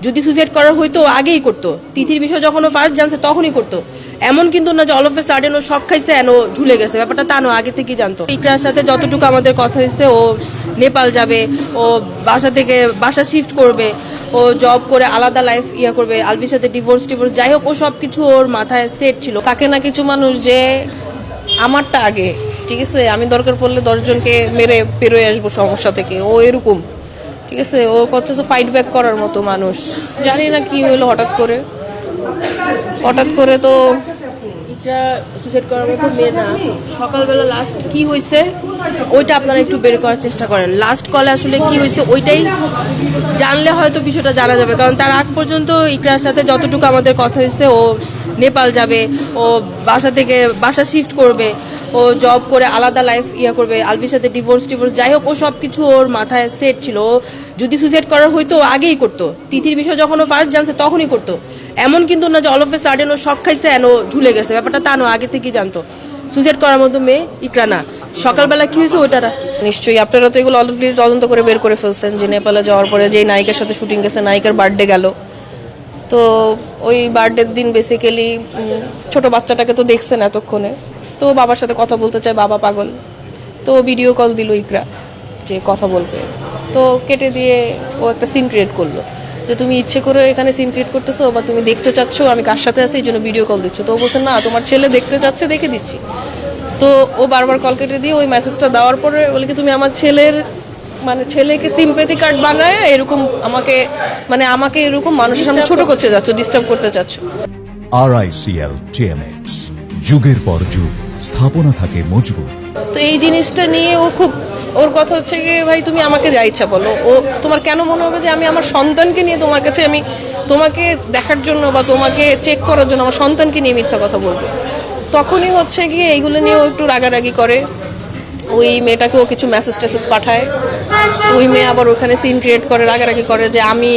যদি সুইসাইড করার হইতো আগেই করতো। তিথির বিষয় যখন ও ফার্স্ট জানছে তখনই করতো। এমন কিন্তু না যে অল অফ এ সাডেন ও শখ খাইছে এন্ড ও ঝুলে গেছে, ব্যাপারটা তা নয়, আগে থেকেই জানতো। ইকরার সাথে যতটুকু আমাদের কথা হয়েছে, ও নেপাল যাবে, ও বাসা থেকে বাসা শিফট করবে, ও জব করে আলাদা লাইফ করবে, আলবির সাথে ডিভোর্স যাই হোক, ও সব কিছু ওর মাথায় সেট ছিল। থাকে না কিছু মানুষ যে আমারটা আগে, ঠিক আছে, আমি দরকার পড়লে 10 জনকে মেরে পেরোয় আসবো সমস্যা থেকে, ও এরকম, ঠিক আছে, ও কত ফাইট ব্যাক করার মতো মানুষ। জানি না কি হলো হঠাৎ করে তো এটা সুইসাইড করার মতো মেয়ে না। সকালবেলা লাস্ট কি হয়েছে ওইটা আপনারা একটু বের করার চেষ্টা করেন। লাস্ট কলে আসলে কি হয়েছে ওইটাই জানলে হয়তো বিষয়টা জানা যাবে, কারণ তার আগ পর্যন্ত ইকরার সাথে যতটুকু আমাদের কথা হয়েছে, ও নেপাল যাবে, ও বাসা থেকে বাসা শিফট করবে, ও জব করে আলাদা লাইফ করবে, আলবির সাথে ডিভোর্স যাই হোক, ও সব কিছু ওর মাথায় সেট ছিল। ও যদি সুইসাইড করার হইতো আগেই করতো। তিথির বিষয় যখন ও ফার্স্ট জানছে তখনই করতো। এমন কিন্তু না যে অল অফ এ সাডেন ও শখ খাইছে এন্ড ও ঝুলে গেছে, ব্যাপারটা তা নয়, আগে থেকেই জানতো। সুইসাইড করার মতো মেয়ে ইকরা না। সকালবেলা কি হয়েছে ওইটা নিশ্চয়ই আপনারা তো এগুলো অলরেডি তদন্ত করে বের করে ফেলছেন যে নেপালে যাওয়ার পরে যে নায়িকার সাথে শুটিং গেছে, নায়িকার বার্থডে গেল, তো ওই বার্থডের দিন বেসিক্যালি ছোট বাচ্চাটাকে তো দেখছেন এতক্ষণে, তো বাবার সাথে কথা বলতে চায়, বাবা পাগল, তো ভিডিও কল দিল ইকরা যে কথা বলবে, তো কেটে দিয়ে ও একটা সিন ক্রিয়েট করলো যে তুমি ইচ্ছে করে এখানে সিন ক্রিয়েট করতেছো বা তুমি দেখতে চাচ্ছ আমি কার সাথে আছি এই জন্য ভিডিও কল দিচ্ছ। তো ও বলছে না, তোমার ছেলে দেখতে চাচ্ছে, দেখে দিচ্ছি। তো ও বারবার কল কেটে দিয়ে ওই মেসেজটা দেওয়ার পরে বলে কি তুমি আমার ছেলেকে সিম্প্যাথি কার্ড বানায় এরকম আমাকে এরকম মানুষের সামনে ছোট করতে যাচ্ছ, ডিস্টার্ব করতে চাচ্ছ। RICL TMX, যুগের পর যুগ স্থাপনা থাকে মজবুত। তো এই জিনিসটা নিয়ে ওর কথা হচ্ছে কি, ভাই তুমি আমাকে যা ইচ্ছা বলো, ও তোমার কেন মনে হবে যে আমি আমার সন্তানকে নিয়ে তোমার কাছে, আমি তোমাকে দেখার জন্য বা তোমাকে চেক করার জন্য আমার সন্তানকে নিয়ে মিথ্যা কথা বলবো? তখনই হচ্ছে গিয়ে এইগুলো নিয়ে ও একটু রাগারাগি করে। ওই মেয়েটাকে ও কিছু মেসেজ টেসেজ পাঠায়, ওই মেয়ে আবার ওখানে সিন ক্রিয়েট করে, রাগারাগি করে যে আমি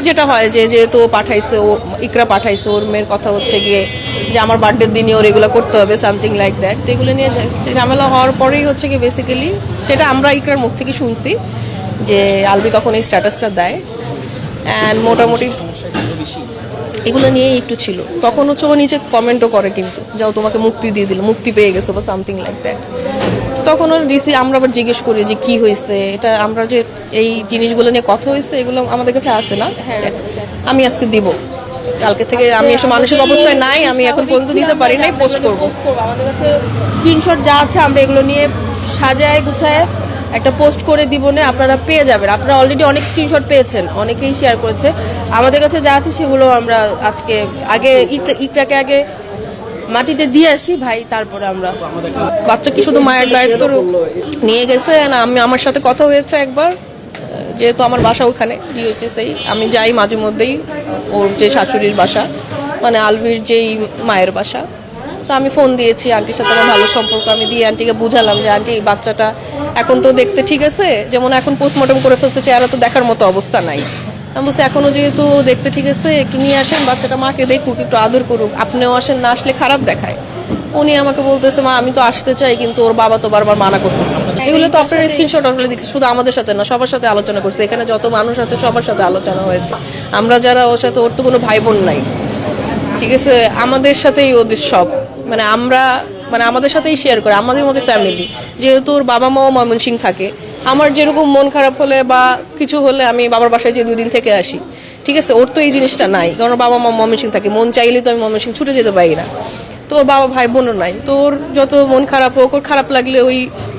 যেটা হয় যে যেহেতু ও পাঠাইছে, ও ইকরা পাঠাইছে, ওর মেয়ের কথা হচ্ছে গিয়ে যে আমার বার্থডের দিনই ওর এগুলো করতে হবে, সামথিং লাইক দ্যাট। এগুলো নিয়ে ঝামেলা হওয়ার পরেই হচ্ছে গিয়ে বেসিক্যালি যেটা আমরা ইকরার মুখ থেকে শুনছি যে আলবি তখন এই স্ট্যাটাসটা দেয় অ্যান্ড মোটামুটি এগুলো নিয়েই একটু ছিল। তখন হচ্ছে ও নিচে কমেন্টও করে কিন্তু, যাও তোমাকে মুক্তি দিয়ে দিল, মুক্তি পেয়ে গেছো বা সামথিং লাইক দ্যাট। তখন ওর আমরা আবার জিজ্ঞেস করি যে কি হয়েছে, এটা আমরা যে এই জিনিসগুলো নিয়ে কথা হয়েছে এগুলো আমাদের কাছে আসে না, আমি আজকে দিব, কালকে থেকে আমি এসব মানসিক অবস্থায় নাই, আমি এখন পর্যন্ত দিতে পারি নাই, পোস্ট করবো। আমাদের কাছে স্ক্রিনশট যা আছে আমরা এগুলো নিয়ে সাজায় গুছায় একটা পোস্ট করে দিব, না আপনারা পেয়ে যাবেন। আপনারা অলরেডি অনেক স্ক্রিনশট পেয়েছেন, অনেকেই শেয়ার করেছে। আমাদের কাছে যা আছে সেগুলো আমরা আজকে ইকরাকে আগে মাটিতে দিয়ে আসি ভাই, তারপরে আমরা বাচ্চা কি শুধু মায়ের দায়িত্ব নিয়ে গেছে না, আমি আমার সাথে কথা হয়েছে একবার, যেহেতু আমার বাসা ওখানে কি হয়েছে সেই আমি যাই মাঝে মধ্যেই ওর যে শাশুড়ির বাসা, আলবির যেই মায়ের বাসা, তো আমি ফোন দিয়েছি, আন্টির সাথে আমার ভালো সম্পর্ক, আমি দিয়ে আন্টিকে বুঝালাম যে আন্টি বাচ্চাটা এখন তো দেখতে ঠিক আছে, যেমন এখন পোস্টমর্টম করে ফেলছে, চেহারা তো দেখার মতো অবস্থা নাই। আমি বলছি এখনও যেহেতু দেখতে ঠিক আছে, একটু নিয়ে আসেন বাচ্চাটা, মাকে দেখুক, একটু আদর করুক, আপনিও আসেন, না আসলে খারাপ দেখায়। উনি আমাকে বলতেছে মা আমি তো আসতে চাই কিন্তু ওর বাবা তো বারবার মানা করতেছে। এগুলো তো আপনার স্ক্রিনশট আসলে দেখছি, শুধু আমাদের সাথে না সবার সাথে আলোচনা করছে, এখানে যত মানুষ আছে সবার সাথে আলোচনা হয়েছে। আমরা যারা ওর সাথে, ওর তো কোনো ভাই বোন নাই, ঠিক আছে, আমাদের সাথেই ওদের সব আমরা আমাদের সাথেই শেয়ার করে, আমাদের মধ্যে ফ্যামিলি। যেহেতু ওর বাবা মাও ময়মনসিংহ থাকে, আমার যেরকম মন খারাপ হলে বা কিছু হলে আমি বাবার বাসায় যে 2 দিন থেকে আসি, ঠিক আছে, ওর তো এই জিনিসটা নাই, কারণ বাবা মা ময়মনসিংহ থাকে, মন চাইলেই তো আমি ময়মনসিংহ ছুটে যেতে পারি না। তো বাবা ভাই বোনও নাই, তো ওর যত মন খারাপ হোক, ওর খারাপ লাগলে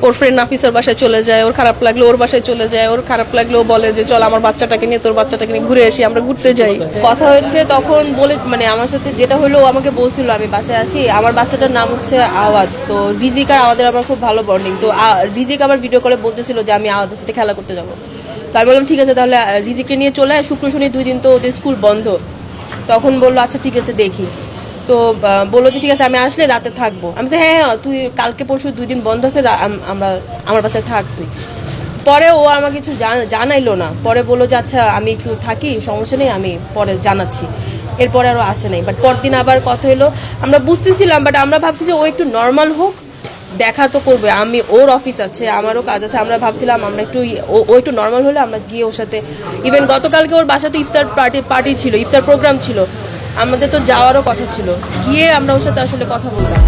ওর ফ্রেন্ড নাফিসের বাসায় চলে যায়, ওর খারাপ লাগলে ওর বাসায় চলে যায়, ওর খারাপ লাগলে ও বলে যে চল আমার বাচ্চাটাকে নিয়ে, তোর বাচ্চাটাকে নিয়ে ঘুরে আসি, আমরা ঘুরতে যাই। কথা হয়েছে তখন বলে আমার সাথে যেটা হলো, ও আমাকে বলছিল আমি বাসায় আসি, আমার বাচ্চাটার নাম হচ্ছে আওয়াজ, তো রিজিক আর আওয়াজের আমার খুব ভালো বন্ডিং। তো রিজিক আবার ভিডিও কলে বলতেছিল যে আমি আওয়াজের সাথে খেলা করতে যাবো। তো আমি বললাম ঠিক আছে তাহলে রিজিককে নিয়ে চলে আয়, শুক্র শনি 2 দিন তো ওদের স্কুল বন্ধ। তখন বললো আচ্ছা ঠিক আছে দেখি। তো বললো যে ঠিক আছে আমি আসলে রাতে থাকবো। আমি হ্যাঁ তুই কালকে পরশু 2 দিন বন্ধ আছে, আমার বাসায় থাক তুই। পরে ও আমার কিছু জানাইলো না, পরে বললো যে আচ্ছা আমি একটু থাকি, সমস্যা নেই, আমি পরে জানাচ্ছি। এরপরে আরও আসে নাই, বাট পরদিন আবার কথা হলো, আমরা বুঝতেছিলাম, বাট আমরা ভাবছি যে ও একটু নর্মাল হোক, দেখা তো করবে, আমি ওর অফিস আছে, আমারও কাজ আছে, আমরা ভাবছিলাম আমরা একটু ও একটু নর্মাল হলে আমরা গিয়ে ওর সাথে, ইভেন গতকালকে ওর বাসাতে ইফতার পার্টি ছিল, ইফতার প্রোগ্রাম ছিল, আমাদের তো যাওয়ারও কথা ছিল, গিয়ে আমরা ওর সাথে আসলে কথা বললাম।